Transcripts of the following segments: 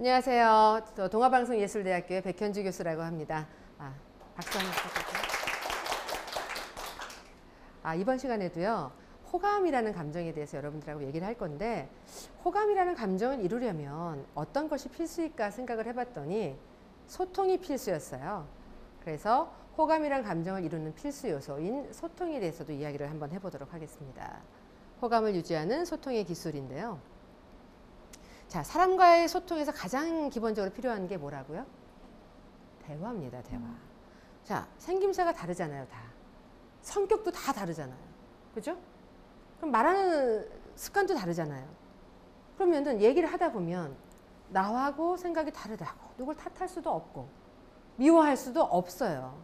안녕하세요. 저 동아방송예술대학교의 백현주 교수라고 합니다. 박수 한번 부탁드릴게요. 이번 시간에도요. 호감이라는 감정에 대해서 여러분들하고 얘기를 할 건데, 호감이라는 감정을 이루려면 어떤 것이 필수일까 생각을 해봤더니 소통이 필수였어요. 그래서 호감이라는 감정을 이루는 필수 요소인 소통에 대해서도 이야기를 한번 해보도록 하겠습니다. 호감을 유지하는 소통의 기술인데요. 자, 사람과의 소통에서 가장 기본적으로 필요한 게 뭐라고요? 대화입니다, 대화. 자, 생김새가 다르잖아요, 다. 성격도 다 다르잖아요. 그죠? 그럼 말하는 습관도 다르잖아요. 그러면은 얘기를 하다 보면 나하고 생각이 다르다고 누굴 탓할 수도 없고 미워할 수도 없어요.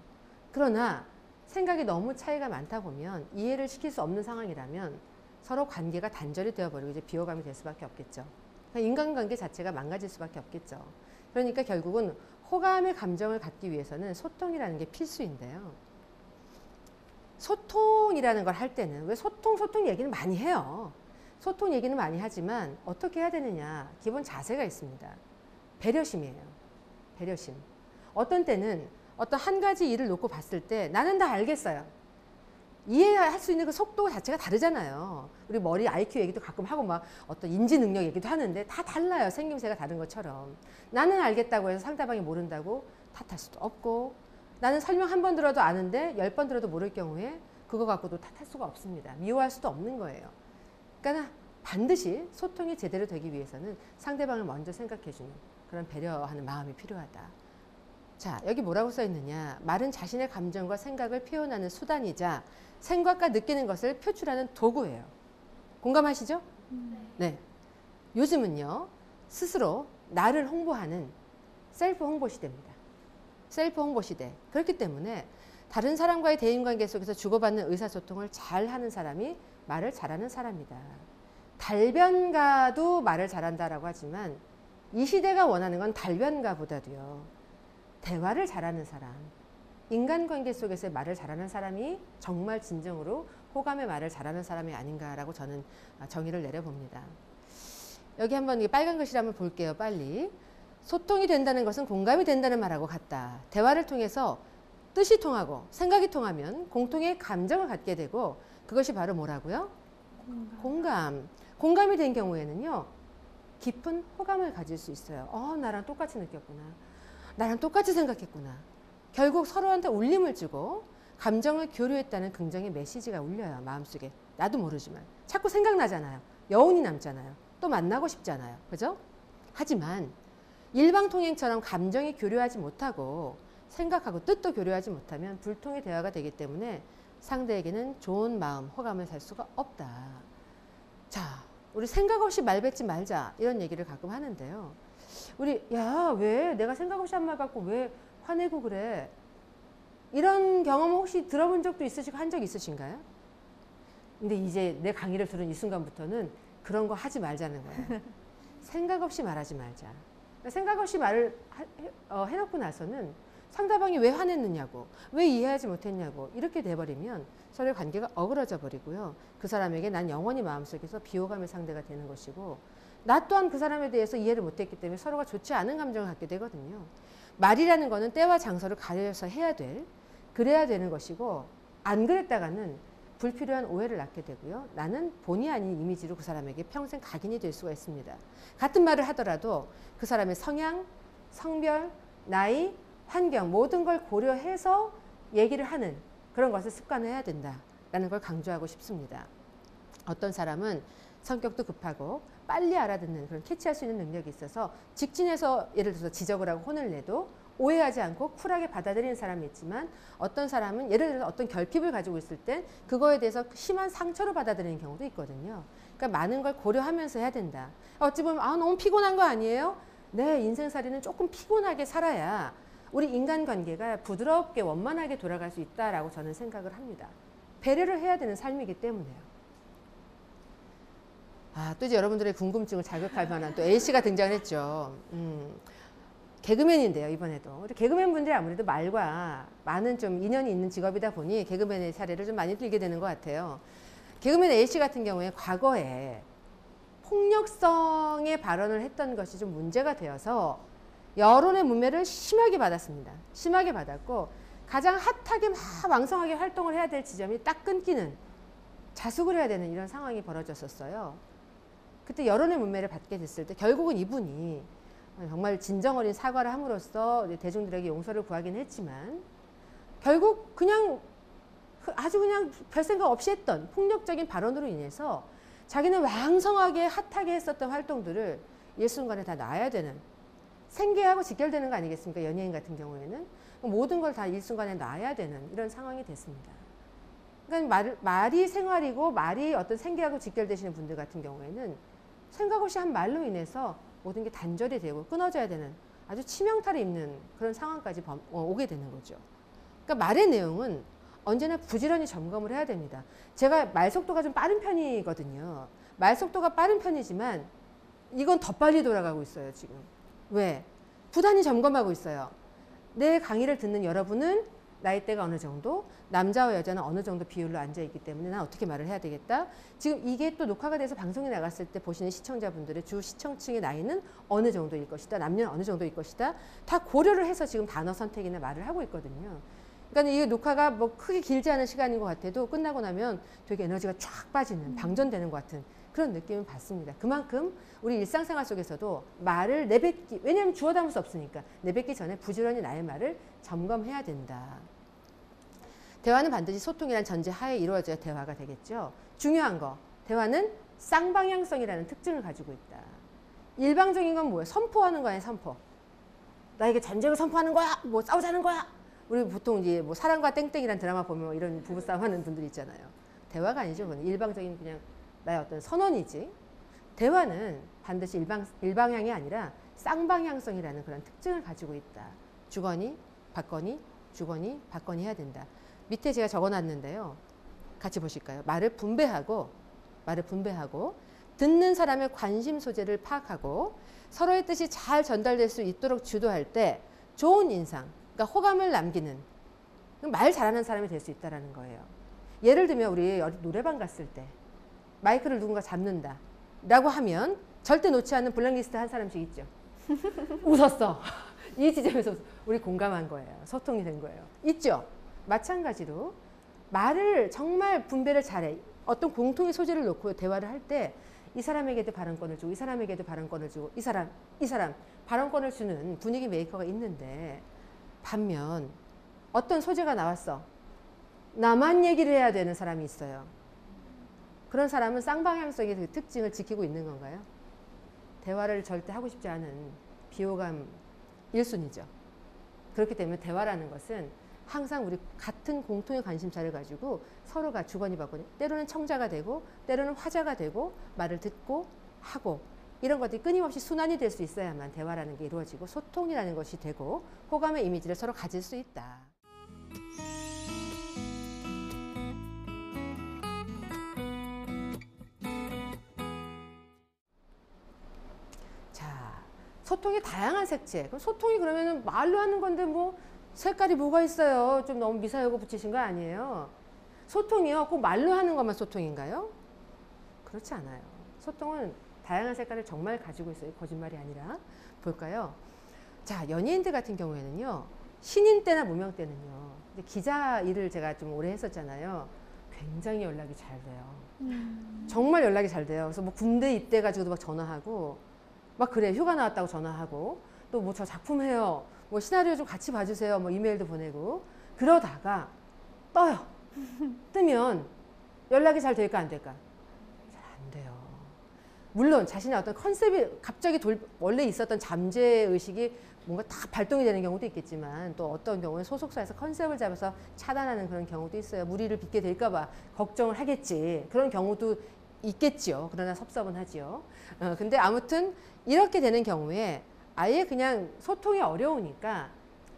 그러나 생각이 너무 차이가 많다 보면 이해를 시킬 수 없는 상황이라면 서로 관계가 단절이 되어버리고 이제 비호감이 될 수밖에 없겠죠. 인간관계 자체가 망가질 수밖에 없겠죠. 그러니까 결국은 호감의 감정을 갖기 위해서는 소통이라는 게 필수인데요. 소통이라는 걸 할 때는 왜 소통 얘기는 많이 해요. 소통 얘기는 많이 하지만 어떻게 해야 되느냐. 기본 자세가 있습니다. 배려심이에요. 배려심. 어떤 때는 어떤 한 가지 일을 놓고 봤을 때 나는 다 알겠어요. 이해할 수 있는 그 속도 자체가 다르잖아요. 우리 머리 IQ 얘기도 가끔 하고 막 어떤 인지 능력 얘기도 하는데 다 달라요. 생김새가 다른 것처럼. 나는 알겠다고 해서 상대방이 모른다고 탓할 수도 없고, 나는 설명 한 번 들어도 아는데 10번 들어도 모를 경우에 그거 갖고도 탓할 수가 없습니다. 미워할 수도 없는 거예요. 그러니까 반드시 소통이 제대로 되기 위해서는 상대방을 먼저 생각해주는 그런 배려하는 마음이 필요하다. 자, 여기 뭐라고 써 있느냐. 말은 자신의 감정과 생각을 표현하는 수단이자 생각과 느끼는 것을 표출하는 도구예요. 공감하시죠? 네. 요즘은요, 스스로 나를 홍보하는 셀프 홍보 시대입니다. 셀프 홍보 시대. 그렇기 때문에 다른 사람과의 대인관계 속에서 주고받는 의사소통을 잘하는 사람이 말을 잘하는 사람이다. 달변가도 말을 잘한다라고 하지만 이 시대가 원하는 건 달변가보다도요. 대화를 잘하는 사람, 인간관계 속에서 말을 잘하는 사람이 정말 진정으로 호감의 말을 잘하는 사람이 아닌가라고 저는 정의를 내려봅니다. 여기 한번 빨간 글씨를 한번 볼게요. 빨리. 소통이 된다는 것은 공감이 된다는 말하고 같다. 대화를 통해서 뜻이 통하고 생각이 통하면 공통의 감정을 갖게 되고 그것이 바로 뭐라고요? 공감. 공감이 된 경우에는요. 깊은 호감을 가질 수 있어요. 나랑 똑같이 느꼈구나. 나랑 똑같이 생각했구나. 결국 서로한테 울림을 주고 감정을 교류했다는 긍정의 메시지가 울려요. 마음속에. 나도 모르지만. 자꾸 생각나잖아요. 여운이 남잖아요. 또 만나고 싶잖아요. 그죠? 하지만 일방통행처럼 감정이 교류하지 못하고 생각하고 뜻도 교류하지 못하면 불통의 대화가 되기 때문에 상대에게는 좋은 마음, 호감을 살 수가 없다. 자, 우리 생각 없이 말 뱉지 말자. 이런 얘기를 가끔 하는데요. 우리 왜 내가 생각 없이 한 말 갖고 왜 화내고 그래? 이런 경험 혹시 들어본 적도 있으시고 한 적 있으신가요? 근데 이제 내 강의를 들은 이 순간부터는 그런 거 하지 말자는 거예요. 생각 없이 말하지 말자. 생각 없이 말을 해놓고 나서는 상대방이 왜 화냈느냐고, 왜 이해하지 못했냐고 이렇게 돼버리면 서로의 관계가 어그러져 버리고요. 그 사람에게 난 영원히 마음속에서 비호감의 상대가 되는 것이고, 나 또한 그 사람에 대해서 이해를 못했기 때문에 서로가 좋지 않은 감정을 갖게 되거든요. 말이라는 거는 때와 장소를 가려서 해야 그래야 되는 것이고, 안 그랬다가는 불필요한 오해를 낳게 되고요. 나는 본의 아닌 이미지로 그 사람에게 평생 각인이 될 수가 있습니다. 같은 말을 하더라도 그 사람의 성향, 성별, 나이, 환경 모든 걸 고려해서 얘기를 하는 그런 것을 습관화해야 된다라는 걸 강조하고 싶습니다. 어떤 사람은 성격도 급하고 빨리 알아듣는 그런 캐치할 수 있는 능력이 있어서 직진해서 예를 들어서 지적을 하고 혼을 내도 오해하지 않고 쿨하게 받아들이는 사람이 있지만, 어떤 사람은 예를 들어서 어떤 결핍을 가지고 있을 때 그거에 대해서 심한 상처로 받아들이는 경우도 있거든요. 그러니까 많은 걸 고려하면서 해야 된다. 어찌 보면 너무 피곤한 거 아니에요? 네, 인생살이는 조금 피곤하게 살아야 우리 인간관계가 부드럽게 원만하게 돌아갈 수 있다라고 저는 생각을 합니다. 배려를 해야 되는 삶이기 때문에요. 또 이제 여러분들의 궁금증을 자극할 만한 또 A씨가 등장을 했죠. 개그맨인데요, 이번에도. 우리 개그맨 분들이 아무래도 말과 많은 좀 인연이 있는 직업이다 보니 개그맨의 사례를 좀 많이 들게 되는 것 같아요. 개그맨 A씨 같은 경우에 과거에 폭력성의 발언을 했던 것이 좀 문제가 되어서 여론의 문매를 심하게 받았습니다. 심하게 받았고 가장 핫하게 막 왕성하게 활동을 해야 될 지점이 딱 끊기는, 자숙을 해야 되는 이런 상황이 벌어졌었어요. 그때 여론의 문매를 받게 됐을 때 결국은 이분이 정말 진정 어린 사과를 함으로써 대중들에게 용서를 구하긴 했지만 결국 그냥 아주 그냥 별 생각 없이 했던 폭력적인 발언으로 인해서 자기는 왕성하게 핫하게 했었던 활동들을 일순간에 다 놔야 되는, 생계하고 직결되는 거 아니겠습니까? 연예인 같은 경우에는 모든 걸 다 일순간에 놔야 되는 이런 상황이 됐습니다. 그러니까 말이 생활이고 말이 어떤 생계하고 직결되시는 분들 같은 경우에는 생각 없이 한 말로 인해서 모든 게 단절이 되고 끊어져야 되는 아주 치명타를 입는 그런 상황까지 오게 되는 거죠. 그러니까 말의 내용은 언제나 부지런히 점검을 해야 됩니다. 제가 말 속도가 좀 빠른 편이거든요. 말 속도가 빠른 편이지만 이건 더 빨리 돌아가고 있어요, 지금. 왜? 부단히 점검하고 있어요. 내 강의를 듣는 여러분은 나이대가 어느 정도, 남자와 여자는 어느 정도 비율로 앉아있기 때문에 난 어떻게 말을 해야 되겠다. 지금 이게 또 녹화가 돼서 방송에 나갔을 때 보시는 시청자분들의 주 시청층의 나이는 어느 정도일 것이다. 남녀는 어느 정도일 것이다. 다 고려를 해서 지금 단어 선택이나 말을 하고 있거든요. 그러니까 이 녹화가 뭐 크게 길지 않은 시간인 것 같아도 끝나고 나면 되게 에너지가 쫙 빠지는, 방전되는 것 같은 그런 느낌을 받습니다. 그만큼 우리 일상생활 속에서도 말을 내뱉기, 왜냐하면 주워 담을 수 없으니까 내뱉기 전에 부지런히 나의 말을 점검해야 된다. 대화는 반드시 소통이라는 전제 하에 이루어져야 대화가 되겠죠. 중요한 거, 대화는 쌍방향성이라는 특징을 가지고 있다. 일방적인 건 뭐예요? 선포하는 거야, 선포. 나에게 전쟁을 선포하는 거야, 뭐 싸우자는 거야. 우리 보통 이제 뭐 사랑과 땡땡이라는 드라마 보면 이런 부부싸움 하는 분들 있잖아요. 대화가 아니죠. 그건 일방적인 그냥 나의 어떤 선언이지. 대화는 반드시 일방향이 아니라 쌍방향성이라는 그런 특징을 가지고 있다. 주거니, 받거니, 주거니, 받거니 해야 된다. 밑에 제가 적어놨는데요. 같이 보실까요? 말을 분배하고 듣는 사람의 관심 소재를 파악하고 서로의 뜻이 잘 전달될 수 있도록 주도할 때 좋은 인상, 그러니까 호감을 남기는, 말 잘하는 사람이 될 수 있다는 거예요. 예를 들면 우리 노래방 갔을 때 마이크를 누군가 잡는다 라고 하면 절대 놓지 않는 블랙리스트 한 사람씩 있죠. 웃었어. 이 지점에서 우리 공감한 거예요. 소통이 된 거예요. 있죠. 마찬가지로 말을 정말 분배를 잘해. 어떤 공통의 소재를 놓고 대화를 할 때 이 사람에게도 발언권을 주고 이 사람에게도 발언권을 주고 이 사람 발언권을 주는 분위기 메이커가 있는데, 반면 어떤 소재가 나왔어. 나만 얘기를 해야 되는 사람이 있어요. 그런 사람은 쌍방향성의 그 특징을 지키고 있는 건가요? 대화를 절대 하고 싶지 않은 비호감 1순위죠. 그렇기 때문에 대화라는 것은 항상 우리 같은 공통의 관심사를 가지고 서로가 주거니 받거니, 때로는 청자가 되고 때로는 화자가 되고 말을 듣고 하고 이런 것들이 끊임없이 순환이 될 수 있어야만 대화라는 게 이루어지고 소통이라는 것이 되고 호감의 이미지를 서로 가질 수 있다. 자, 소통의 다양한 색채. 그럼 소통이 그러면은 말로 하는 건데 뭐 색깔이 뭐가 있어요? 좀 너무 미사여구 붙이신 거 아니에요? 소통이요? 꼭 말로 하는 것만 소통인가요? 그렇지 않아요. 소통은 다양한 색깔을 정말 가지고 있어요. 거짓말이 아니라. 볼까요? 자, 연예인들 같은 경우에는요. 신인 때나 무명 때는요. 기자 일을 제가 좀 오래 했었잖아요. 굉장히 연락이 잘 돼요. 정말 연락이 잘 돼요. 그래서 뭐 군대 입대해가지고도 막 전화하고 막 그래. 휴가 나왔다고 전화하고 또 뭐 저 작품 해요. 뭐 시나리오 좀 같이 봐주세요. 뭐 이메일도 보내고 그러다가 떠요. 뜨면 연락이 잘 될까 안 될까? 잘 안 돼요. 물론 자신의 어떤 컨셉이 갑자기 원래 있었던 잠재의식이 뭔가 다 발동이 되는 경우도 있겠지만 또 어떤 경우는 소속사에서 컨셉을 잡아서 차단하는 그런 경우도 있어요. 무리를 빚게 될까 봐 걱정을 하겠지. 그런 경우도 있겠죠. 그러나 섭섭은 하지요. 근데 아무튼 이렇게 되는 경우에 아예 그냥 소통이 어려우니까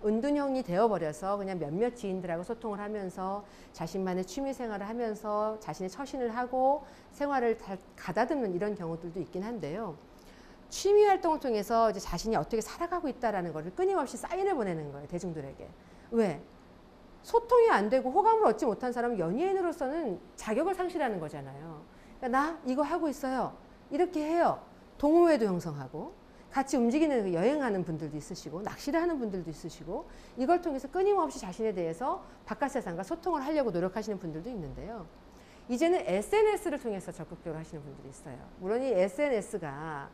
은둔형이 되어버려서 그냥 몇몇 지인들하고 소통을 하면서 자신만의 취미 생활을 하면서 자신의 처신을 하고 생활을 잘 가다듬는 이런 경우들도 있긴 한데요. 취미 활동을 통해서 이제 자신이 어떻게 살아가고 있다라는 것을 끊임없이 사인을 보내는 거예요. 대중들에게. 왜? 소통이 안 되고 호감을 얻지 못한 사람은 연예인으로서는 자격을 상실하는 거잖아요. 그러니까 나 이거 하고 있어요. 이렇게 해요. 동호회도 형성하고 같이 움직이는 여행하는 분들도 있으시고 낚시를 하는 분들도 있으시고 이걸 통해서 끊임없이 자신에 대해서 바깥 세상과 소통을 하려고 노력하시는 분들도 있는데요. 이제는 SNS를 통해서 적극적으로 하시는 분들이 있어요. 물론 이 SNS가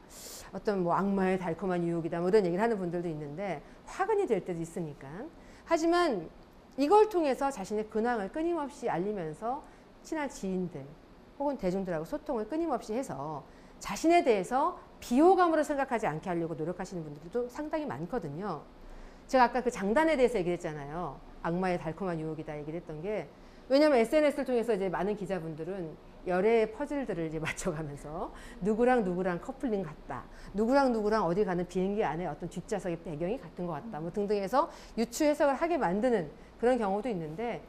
어떤 뭐 악마의 달콤한 유혹이다 뭐 이런 얘기를 하는 분들도 있는데 화근이 될 때도 있으니까. 하지만 이걸 통해서 자신의 근황을 끊임없이 알리면서 친한 지인들 혹은 대중들하고 소통을 끊임없이 해서 자신에 대해서 비호감으로 생각하지 않게 하려고 노력하시는 분들도 상당히 많거든요. 제가 아까 그 장단에 대해서 얘기를 했잖아요. 악마의 달콤한 유혹이다 얘기를 했던 게, 왜냐하면 SNS를 통해서 이제 많은 기자분들은 열애의 퍼즐들을 이제 맞춰가면서 누구랑 누구랑 커플링 같다, 누구랑 어디 가는 비행기 안에 어떤 뒷좌석의 배경이 같은 것 같다, 뭐 등등 해서 유추 해석을 하게 만드는 그런 경우도 있는데,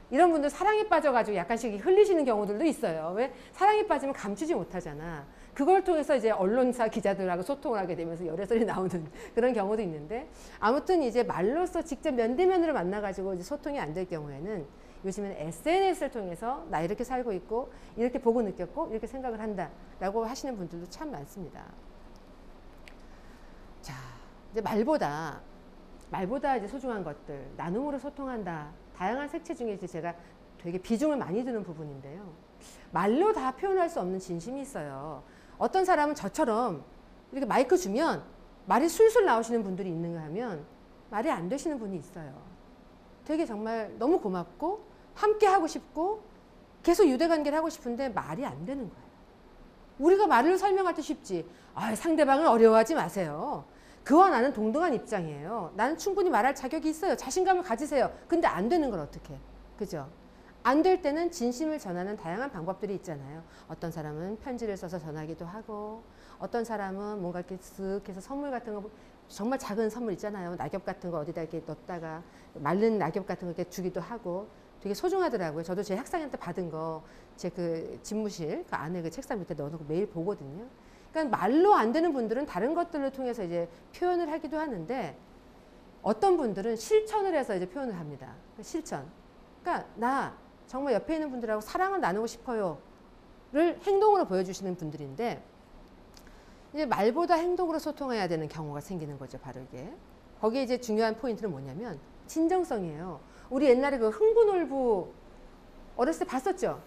이런 분들 사랑에 빠져가지고 약간씩 흘리시는 경우들도 있어요. 왜? 사랑에 빠지면 감추지 못하잖아. 그걸 통해서 이제 언론사 기자들하고 소통을 하게 되면서 열애설이 나오는 그런 경우도 있는데, 아무튼 이제 말로써 직접 면대면으로 만나가지고 이제 소통이 안 될 경우에는 요즘에는 SNS를 통해서 나 이렇게 살고 있고 이렇게 보고 느꼈고 이렇게 생각을 한다라고 하시는 분들도 참 많습니다. 자, 이제 말보다 이제 소중한 것들, 나눔으로 소통한다. 다양한 색채 중에 이제 제가 되게 비중을 많이 두는 부분인데요. 말로 다 표현할 수 없는 진심이 있어요. 어떤 사람은 저처럼 이렇게 마이크 주면 말이 술술 나오시는 분들이 있는가 하면 말이 안 되시는 분이 있어요. 되게 정말 너무 고맙고 함께 하고 싶고 계속 유대관계를 하고 싶은데 말이 안 되는 거예요. 우리가 말로 설명할 때 쉽지. 상대방을 어려워하지 마세요. 그와 나는 동등한 입장이에요. 나는 충분히 말할 자격이 있어요. 자신감을 가지세요. 근데 안 되는 걸 어떻게 해? 그죠? 안 될 때는 진심을 전하는 다양한 방법들이 있잖아요. 어떤 사람은 편지를 써서 전하기도 하고, 어떤 사람은 뭔가 이렇게 쓱 해서 선물 같은 거, 정말 작은 선물 있잖아요. 낙엽 같은 거 어디다 이렇게 넣었다가 마른 낙엽 같은 거 이렇게 주기도 하고 되게 소중하더라고요. 저도 제 학생한테 받은 거 제 그 집무실 그 안에 그 책상 밑에 넣어놓고 매일 보거든요. 그러니까 말로 안 되는 분들은 다른 것들을 통해서 이제 표현을 하기도 하는데, 어떤 분들은 실천을 해서 이제 표현을 합니다. 실천. 그러니까 나 정말 옆에 있는 분들하고 사랑을 나누고 싶어요를 행동으로 보여주시는 분들인데, 이제 말보다 행동으로 소통해야 되는 경우가 생기는 거죠. 바로 이게. 거기에 이제 중요한 포인트는 뭐냐면 진정성이에요. 우리 옛날에 그 흥부놀부 어렸을 때 봤었죠?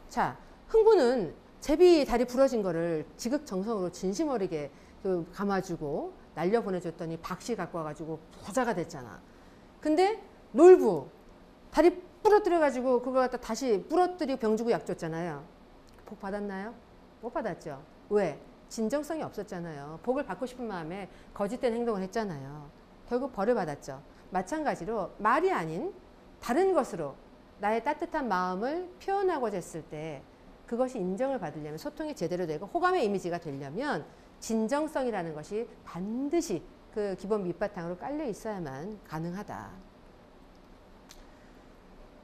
자, 흥부는 제비 다리 부러진 거를 지극정성으로 진심 어리게 그 감아주고 날려 보내줬더니 박씨 갖고 와가지고 부자가 됐잖아. 근데 놀부 다리 부러뜨려가지고 그걸 갖다 다시 부러뜨리고 병 주고 약 줬잖아요. 복 받았나요? 못 받았죠. 왜? 진정성이 없었잖아요. 복을 받고 싶은 마음에 거짓된 행동을 했잖아요. 결국 벌을 받았죠. 마찬가지로 말이 아닌 다른 것으로 나의 따뜻한 마음을 표현하고자 했을 때 그것이 인정을 받으려면, 소통이 제대로 되고 호감의 이미지가 되려면 진정성이라는 것이 반드시 그 기본 밑바탕으로 깔려 있어야만 가능하다.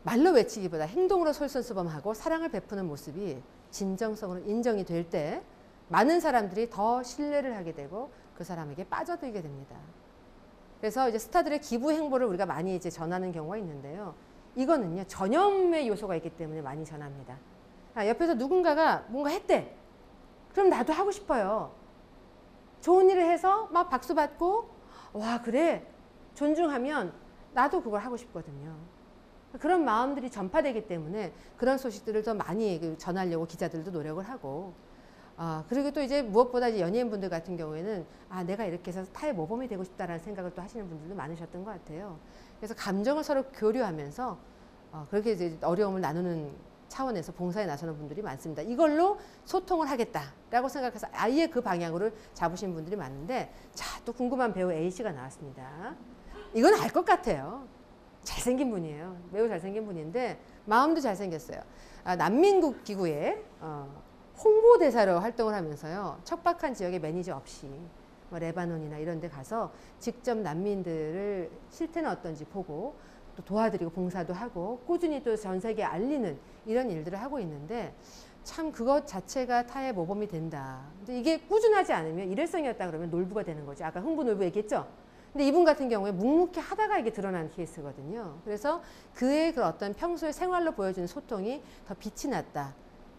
말로 외치기보다 행동으로 솔선수범하고 사랑을 베푸는 모습이 진정성으로 인정이 될 때 많은 사람들이 더 신뢰를 하게 되고 그 사람에게 빠져들게 됩니다. 그래서 이제 스타들의 기부 행보를 우리가 많이 이제 전하는 경우가 있는데요. 이거는요, 전염의 요소가 있기 때문에 많이 전합니다. 옆에서 누군가가 뭔가 했대. 그럼 나도 하고 싶어요. 좋은 일을 해서 막 박수 받고, 와, 그래. 존중하면 나도 그걸 하고 싶거든요. 그런 마음들이 전파되기 때문에 그런 소식들을 더 많이 전하려고 기자들도 노력을 하고, 그리고 또 이제 무엇보다 이제 연예인분들 같은 경우에는 내가 이렇게 해서 타의 모범이 되고 싶다라는 생각을 또 하시는 분들도 많으셨던 것 같아요. 그래서 감정을 서로 교류하면서 그렇게 이제 어려움을 나누는 차원에서 봉사에 나서는 분들이 많습니다. 이걸로 소통을 하겠다라고 생각해서 아예 그 방향으로 잡으신 분들이 많은데, 자, 또 궁금한 배우 A씨가 나왔습니다. 이건 알 것 같아요. 잘생긴 분이에요. 매우 잘생긴 분인데 마음도 잘생겼어요. 난민국 기구에 홍보대사로 활동을 하면서요, 척박한 지역의 매니저 없이 뭐 레바논이나 이런 데 가서 직접 난민들을 실태는 어떤지 보고 또 도와드리고 봉사도 하고 꾸준히 또 전 세계에 알리는 이런 일들을 하고 있는데, 참 그것 자체가 타의 모범이 된다. 근데 이게 꾸준하지 않으면 일회성이었다 그러면 놀부가 되는 거죠. 아까 흥부 놀부 얘기했죠. 근데 이분 같은 경우에 묵묵히 하다가 이게 드러난 케이스거든요. 그래서 그의 그 어떤 평소의 생활로 보여주는 소통이 더 빛이 났다.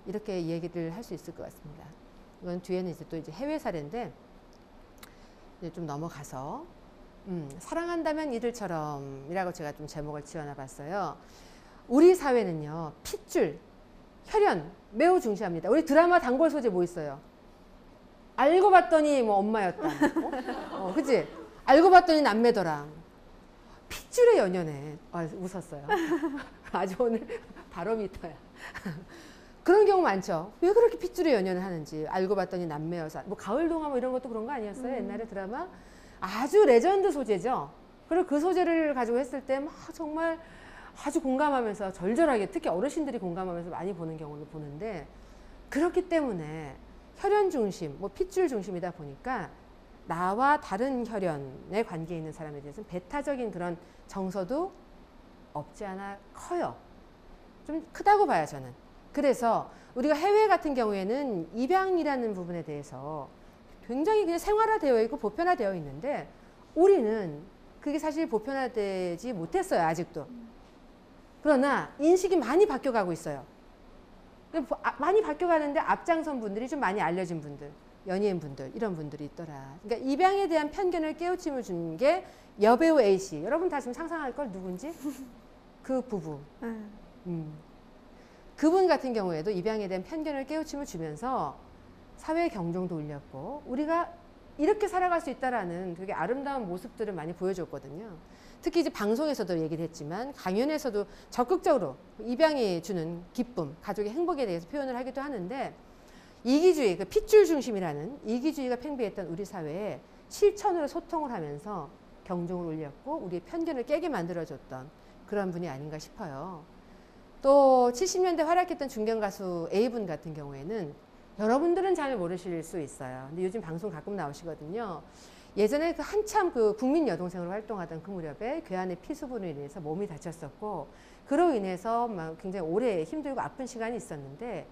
이렇게 얘기를 할 수 있을 것 같습니다. 이건 뒤에는 이제 또 이제 해외 사례인데 이제 좀 넘어가서 사랑한다면 이들처럼이라고 제가 좀 제목을 지어놔 봤어요. 우리 사회는요, 핏줄, 혈연 매우 중시합니다. 우리 드라마 단골 소재 뭐 있어요? 알고 봤더니 뭐 엄마였다. 그치? 알고 봤더니 남매더라. 핏줄의 연연에. 웃었어요. 아주 오늘 바로미터야. 그런 경우 많죠. 왜 그렇게 핏줄의 연연을 하는지. 알고 봤더니 남매여서. 뭐 가을동화 뭐 이런 것도 그런 거 아니었어요? 옛날에 드라마? 아주 레전드 소재죠. 그리고 그 소재를 가지고 했을 때 막 정말 아주 공감하면서 절절하게, 특히 어르신들이 공감하면서 많이 보는 경우를 보는데, 그렇기 때문에 혈연 중심, 뭐 핏줄 중심이다 보니까 나와 다른 혈연에 관계에 있는 사람에 대해서는 배타적인 그런 정서도 없지 않아 커요. 좀 크다고 봐요, 저는. 그래서 우리가 해외 같은 경우에는 입양이라는 부분에 대해서 굉장히 그냥 생활화되어 있고 보편화되어 있는데, 우리는 그게 사실 보편화되지 못했어요, 아직도. 그러나 인식이 많이 바뀌어가고 있어요. 많이 바뀌어가는데 앞장선 분들이 좀 많이 알려진 분들, 연예인 분들, 이런 분들이 있더라. 그러니까 입양에 대한 편견을 깨우침을 준 게 여배우 A씨. 여러분 다 지금 상상할 걸 누군지? 그 부부. 그분 같은 경우에도 입양에 대한 편견을 깨우침을 주면서 사회 경종도 울렸고, 우리가 이렇게 살아갈 수 있다라는 되게 아름다운 모습들을 많이 보여줬거든요. 특히 이제 방송에서도 얘기를 했지만 강연에서도 적극적으로 입양이 주는 기쁨, 가족의 행복에 대해서 표현을 하기도 하는데, 이기주의, 그 핏줄 중심이라는 이기주의가 팽배했던 우리 사회에 실천으로 소통을 하면서 경종을 울렸고 우리의 편견을 깨게 만들어줬던 그런 분이 아닌가 싶어요. 또 70년대 활약했던 중견 가수 A분 같은 경우에는 여러분들은 잘 모르실 수 있어요. 근데 요즘 방송 가끔 나오시거든요. 예전에 그 한참 그 국민 여동생으로 활동하던 그 무렵에 괴한의 피수분으로 인해서 몸이 다쳤었고, 그로 인해서 막 굉장히 오래 힘들고 아픈 시간이 있었는데,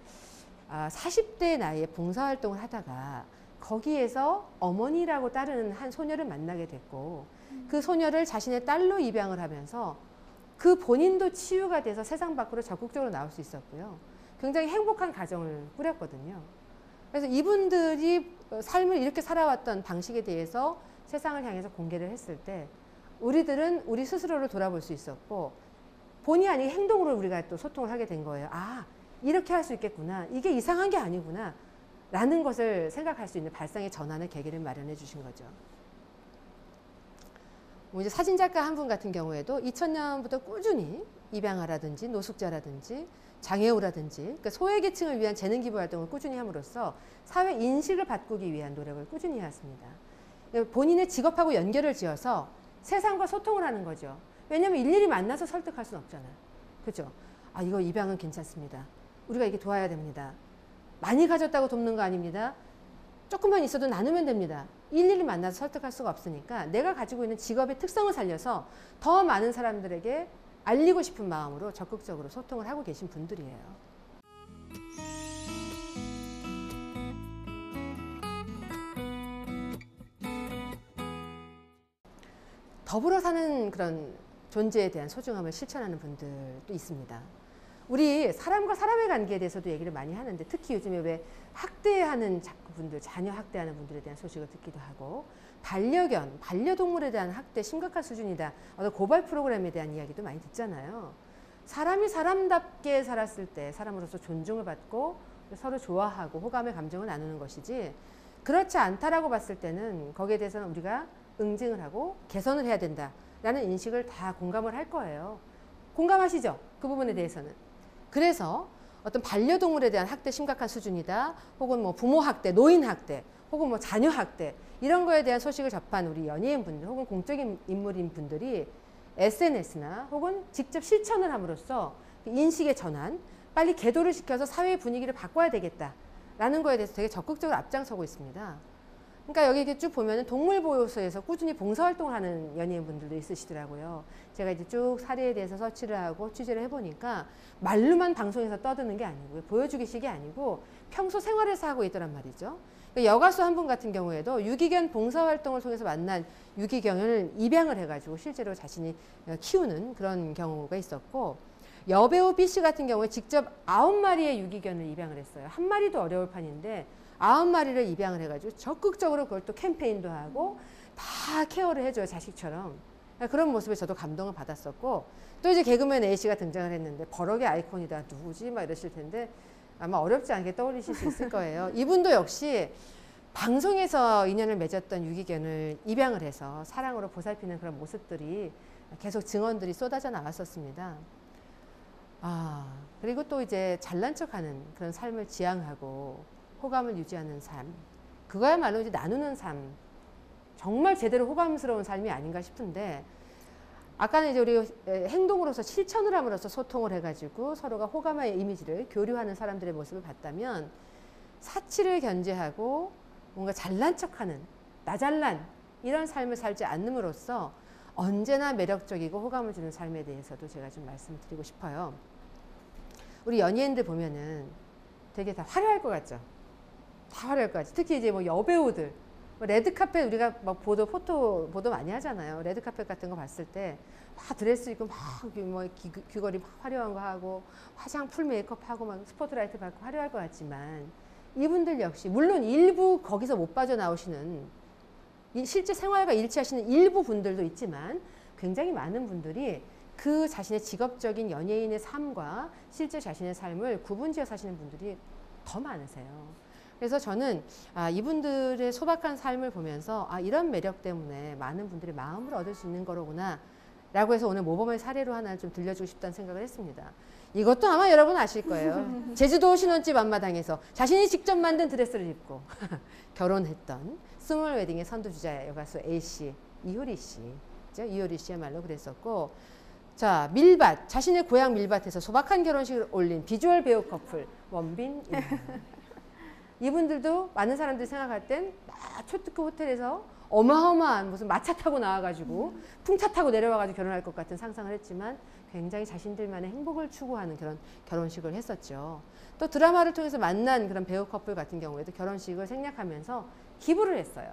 40대 나이에 봉사활동을 하다가 거기에서 어머니라고 따르는 한 소녀를 만나게 됐고, 그 소녀를 자신의 딸로 입양을 하면서 그 본인도 치유가 돼서 세상 밖으로 적극적으로 나올 수 있었고요. 굉장히 행복한 가정을 꾸렸거든요. 그래서 이분들이 삶을 이렇게 살아왔던 방식에 대해서 세상을 향해서 공개를 했을 때 우리들은 우리 스스로를 돌아볼 수 있었고, 본의 아니게 행동으로 우리가 또 소통을 하게 된 거예요. 아, 이렇게 할 수 있겠구나. 이게 이상한 게 아니구나. 라는 것을 생각할 수 있는 발상의 전환의 계기를 마련해 주신 거죠. 뭐 이제 사진작가 한 분 같은 경우에도 2000년부터 꾸준히 입양아라든지 노숙자라든지 장애우라든지, 그러니까 소외계층을 위한 재능기부 활동을 꾸준히 함으로써 사회 인식을 바꾸기 위한 노력을 꾸준히 해왔습니다. 본인의 직업하고 연결을 지어서 세상과 소통을 하는 거죠. 왜냐하면 일일이 만나서 설득할 수는 없잖아요. 그렇죠? 아, 이거 입양은 괜찮습니다. 우리가 이게 도와야 됩니다. 많이 가졌다고 돕는 거 아닙니다. 조금만 있어도 나누면 됩니다. 일일이 만나서 설득할 수가 없으니까 내가 가지고 있는 직업의 특성을 살려서 더 많은 사람들에게 알리고 싶은 마음으로 적극적으로 소통을 하고 계신 분들이에요. 더불어 사는 그런 존재에 대한 소중함을 실천하는 분들도 있습니다. 우리 사람과 사람의 관계에 대해서도 얘기를 많이 하는데, 특히 요즘에 왜 학대하는 분들, 자녀 학대하는 분들에 대한 소식을 듣기도 하고, 반려견, 반려동물에 대한 학대 심각한 수준이다. 어떤 고발 프로그램에 대한 이야기도 많이 듣잖아요. 사람이 사람답게 살았을 때 사람으로서 존중을 받고 서로 좋아하고 호감의 감정을 나누는 것이지, 그렇지 않다라고 봤을 때는 거기에 대해서는 우리가 응징을 하고 개선을 해야 된다라는 인식을 다 공감을 할 거예요. 공감하시죠? 그 부분에 대해서는. 그래서 어떤 반려동물에 대한 학대 심각한 수준이다, 혹은 뭐 부모 학대, 노인 학대, 혹은 뭐 자녀 학대, 이런 거에 대한 소식을 접한 우리 연예인분들 혹은 공적인 인물인 분들이 SNS나 혹은 직접 실천을 함으로써 인식의 전환, 빨리 계도를 시켜서 사회의 분위기를 바꿔야 되겠다라는 거에 대해서 되게 적극적으로 앞장서고 있습니다. 그러니까 여기 이렇게 쭉 보면은 동물보호소에서 꾸준히 봉사활동을 하는 연예인분들도 있으시더라고요. 제가 이제 쭉 사례에 대해서 서치를 하고 취재를 해보니까 말로만 방송에서 떠드는 게 아니고요. 보여주기식이 아니고 평소 생활에서 하고 있더란 말이죠. 여가수 한 분 같은 경우에도 유기견 봉사활동을 통해서 만난 유기견을 입양을 해가지고 실제로 자신이 키우는 그런 경우가 있었고, 여배우 B씨 같은 경우에 직접 9마리의 유기견을 입양을 했어요. 한 마리도 어려울 판인데 9마리를 입양을 해가지고 적극적으로 그걸 또 캠페인도 하고 다 케어를 해줘요, 자식처럼. 그런 모습에 저도 감동을 받았었고, 또 이제 개그맨 A씨가 등장을 했는데 버럭의 아이콘이다, 누구지? 막 이러실 텐데 아마 어렵지 않게 떠올리실 수 있을 거예요. 이분도 역시 방송에서 인연을 맺었던 유기견을 입양을 해서 사랑으로 보살피는 그런 모습들이 계속 증언들이 쏟아져 나왔었습니다. 그리고 또 이제 잘난 척하는 그런 삶을 지향하고 호감을 유지하는 삶, 그거야말로 이제 나누는 삶, 정말 제대로 호감스러운 삶이 아닌가 싶은데, 아까는 이제 우리 행동으로서 실천을 함으로써 소통을 해가지고 서로가 호감의 이미지를 교류하는 사람들의 모습을 봤다면, 사치를 견제하고 뭔가 잘난 척하는, 나 잘난 이런 삶을 살지 않음으로써 언제나 매력적이고 호감을 주는 삶에 대해서도 제가 좀 말씀드리고 싶어요. 우리 연예인들 보면은 되게 다 화려할 것 같죠? 다 화려할 것 같죠? 특히 이제 뭐 여배우들, 레드카펫 우리가 막 포토 보도 많이 하잖아요. 레드카펫 같은 거 봤을 때 막 드레스 입고 막 뭐 귀걸이 막 화려한 거 하고 화장 풀 메이크업 하고 막 스포트라이트 받고 화려할 것 같지만, 이분들 역시 물론 일부 거기서 못 빠져나오시는 실제 생활과 일치하시는 일부 분들도 있지만, 굉장히 많은 분들이 그 자신의 직업적인 연예인의 삶과 실제 자신의 삶을 구분지어 사시는 분들이 더 많으세요. 그래서 저는 이분들의 소박한 삶을 보면서 이런 매력 때문에 많은 분들이 마음을 얻을 수 있는 거로구나 라고 해서 오늘 모범의 사례로 하나 좀 들려주고 싶다는 생각을 했습니다. 이것도 아마 여러분 아실 거예요. 제주도 신혼집 앞마당에서 자신이 직접 만든 드레스를 입고 결혼했던 스몰 웨딩의 선두주자 여가수 A씨, 이효리 씨, 이효리 씨야말로 그랬었고, 자, 밀밭, 자신의 고향 밀밭에서 소박한 결혼식을 올린 비주얼 배우 커플 원빈, 이분들도 많은 사람들이 생각할 땐 초특급 호텔에서 어마어마한 무슨 마차 타고 나와가지고 풍차 타고 내려와가지고 결혼할 것 같은 상상을 했지만, 굉장히 자신들만의 행복을 추구하는 그런 결혼식을 했었죠. 또 드라마를 통해서 만난 그런 배우 커플 같은 경우에도 결혼식을 생략하면서 기부를 했어요.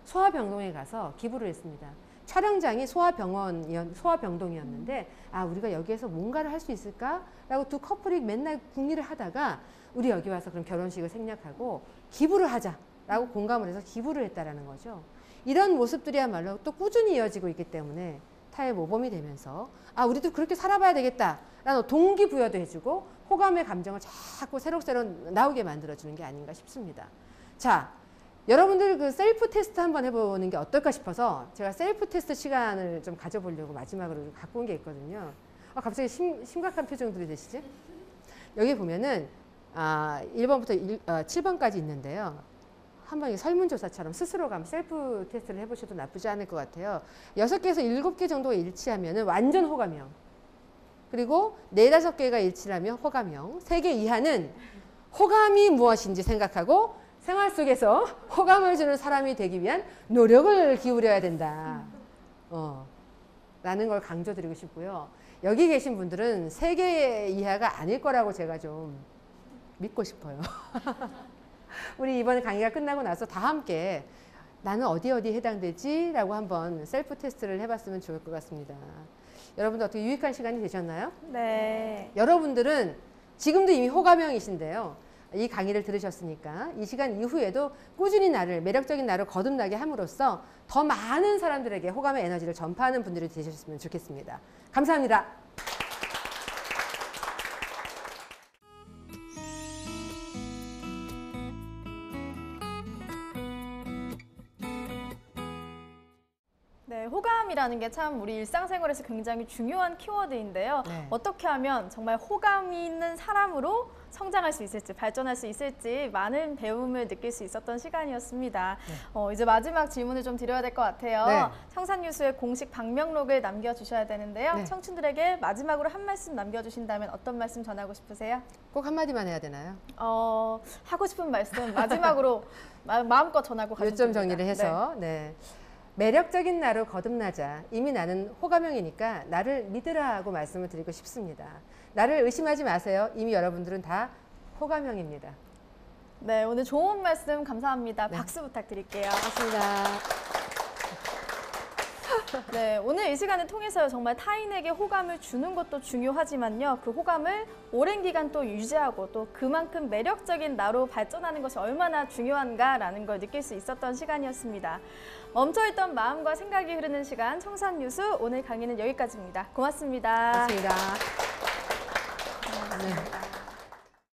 소아병동에 가서 기부를 했습니다. 촬영장이 소아병동이었는데 우리가 여기에서 뭔가를 할 수 있을까라고 두 커플이 맨날 궁리를 하다가, 우리 여기 와서 그럼 결혼식을 생략하고 기부를 하자라고 공감을 해서 기부를 했다라는 거죠. 이런 모습들이야말로 또 꾸준히 이어지고 있기 때문에 타의 모범이 되면서 우리도 그렇게 살아봐야 되겠다라는 동기부여도 해주고 호감의 감정을 자꾸 새록새록 나오게 만들어주는 게 아닌가 싶습니다. 자, 여러분들 그 셀프 테스트 한번 해보는 게 어떨까 싶어서 제가 셀프 테스트 시간을 좀 가져보려고 마지막으로 갖고 온 게 있거든요. 갑자기 심각한 표정들이 되시지? 여기 보면은 1번부터 7번까지 있는데요. 한번 설문조사처럼 스스로가 한번 셀프 테스트를 해보셔도 나쁘지 않을 것 같아요. 6개에서 7개 정도가 일치하면은 완전 호감형. 그리고 4, 5개가 일치하면 호감형. 3개 이하는 호감이 무엇인지 생각하고 생활 속에서 호감을 주는 사람이 되기 위한 노력을 기울여야 된다. 라는 걸 강조드리고 싶고요. 여기 계신 분들은 3개 이하가 아닐 거라고 제가 좀 믿고 싶어요. 우리 이번 강의가 끝나고 나서 다 함께 나는 어디에 해당되지? 라고 한번 셀프 테스트를 해봤으면 좋을 것 같습니다. 여러분들 어떻게 유익한 시간이 되셨나요? 네. 여러분들은 지금도 이미 호감형이신데요. 이 강의를 들으셨으니까 이 시간 이후에도 꾸준히 매력적인 나를 거듭나게 함으로써 더 많은 사람들에게 호감의 에너지를 전파하는 분들이 되셨으면 좋겠습니다. 감사합니다. 네, 호감이라는 게 참 우리 일상생활에서 굉장히 중요한 키워드인데요. 네. 어떻게 하면 정말 호감이 있는 사람으로 성장할 수 있을지, 발전할 수 있을지 많은 배움을 느낄 수 있었던 시간이었습니다. 네. 이제 마지막 질문을 좀 드려야 될 것 같아요. 네. 청산뉴스의 공식 방명록을 남겨주셔야 되는데요. 네. 청춘들에게 마지막으로 한 말씀 남겨주신다면 어떤 말씀 전하고 싶으세요? 꼭 한마디만 해야 되나요? 하고 싶은 말씀 마지막으로 마음껏 전하고 가시면 됩니다. 요점 정리를 해서. 네. 매력적인 나로 거듭나자. 이미 나는 호감형이니까 나를 믿으라 하고 말씀을 드리고 싶습니다. 나를 의심하지 마세요. 이미 여러분들은 다 호감형입니다. 네, 오늘 좋은 말씀 감사합니다. 네. 박수 부탁드릴게요. 고맙습니다. 네, 오늘 이 시간을 통해서 정말 타인에게 호감을 주는 것도 중요하지만요. 그 호감을 오랜 기간 또 유지하고 또 그만큼 매력적인 나로 발전하는 것이 얼마나 중요한가라는 걸 느낄 수 있었던 시간이었습니다. 멈춰있던 마음과 생각이 흐르는 시간 청산유수 오늘 강의는 여기까지입니다. 고맙습니다. 고맙습니다. 네.